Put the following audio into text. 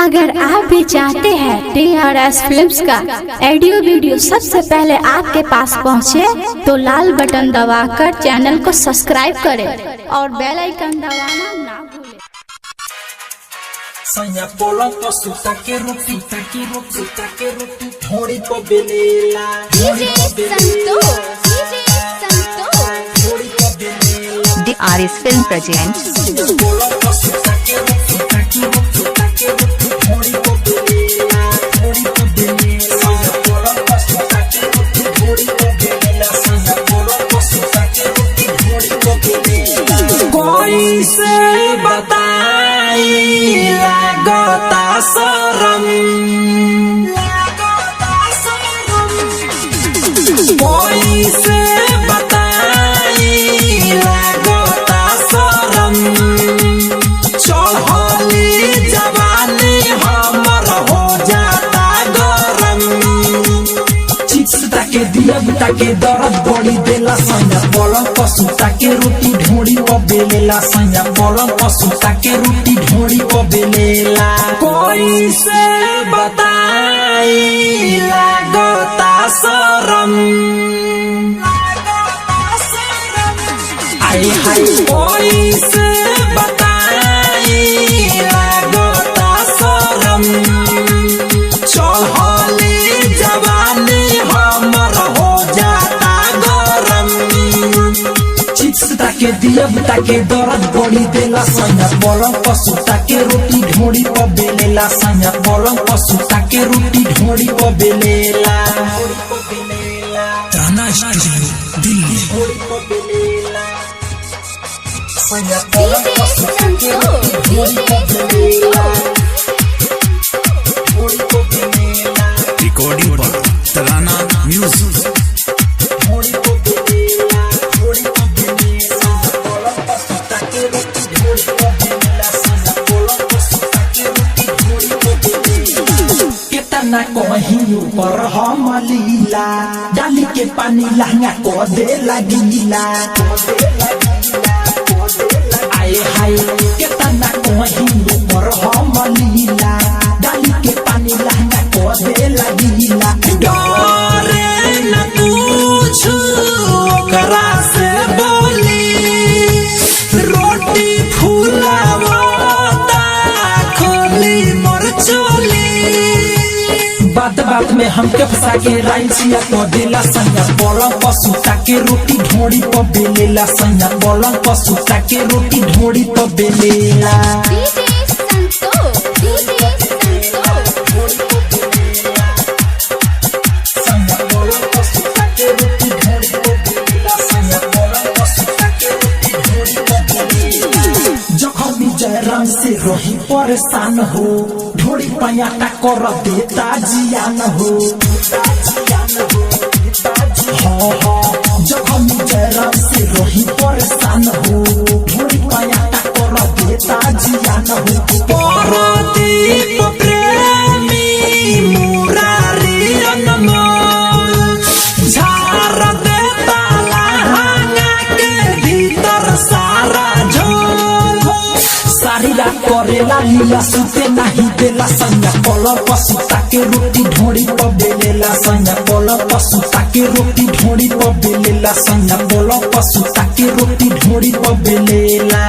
अगर आप भी चाहते हैं TRS फिल्म्स का ऑडियो वीडियो सबसे पहले आपके पास पहुंचे, तो लाल बटन दबाकर चैनल को सब्सक्राइब करें और बेल आइकन दबाना ना भूलें। Soña polo posuta que ropi थोड़ी को बेलेला TRS Film presents polo posuta que ropi थोड़ी को बेलेला soña polo posuta que ropi थोड़ी को बेलेला soña polo posuta que ropi थोड़ी को बेलेला कोई से बताई लागता शरम कोई से बताई लागता शरम चढ़ली जवानी हमर हो जाता गरम चिप्स ताके दिया ताके दर्द बड़ी देला सैया पलंग पशु ताके रोटी ढोड़ी को बेलेला सैया पलंग पशु ताके रोटी ढोड़ी को बेलेला कोई से बताई लागता शरम आई हाय कोई से बताई लागता शरम चढ़ली जवानी हमर हो जाता गरम चिप्स ताके दिया ताके दर्द बड़ी देला सैया पलंग पशु ताके रोटी ढोड़ी को बेलेला सैया पलंग पशु ताके रोटी ढोड़ी को बेलेला ताना स्टूडियो दिल्ली सैया पलंग पशु ताके रोटी ढोड़ी को बेलेला रिकॉर्डिंग पर तराना म्यूजिक ढोड़ी को बेलेला पलंग पशु ताके रोटी ढोड़ी को बेलेला सैया पलंग पशु ताके रोटी ढोड़ी को बेलेला केतना कहीं ऊपर हम लीला डाली के पानी लहंगा को दे लगीला आए हाय केतना कहीं ऊपर हम लीला डाली के पानी लहंगा को दे लगीला डरे न पूछू ओकरा से बोली रोटी फुलावता खोली मोर चोली बात बात में हमके फंसा के राइसिया को देला सैया पलंग पशु ताके रोटी ढोड़ी पर बेलेला सैया पलंग पशु ताके रोटी ढोड़ी पर बेलेला सैया पलंग पशु ताके रोटी ढोड़ी पर बेलेला सैया पलंग पशु ताके रोटी ढोड़ी पर बेलेला जखमी जयराम से रही परेशान हो ढोड़ी पयाटा कर देता जियान हो जखमी जयराम से रही परेशान हो ढोड़ी पयाटा कर देता जियान हो परदीप प्रेमी मुरारी अनमोल झार देता लहंगा के भीतर सारा झोल सारी रात करेला लीला सुते नहीं देला सैया पलंग पशु ताके रोटी ढोड़ी पर बेलेला सैया पलंग पशु ताके रोटी ढोड़ी पर बेलेला सैया पलंग पशु ताके रोटी ढोड़ी पर बेलेला।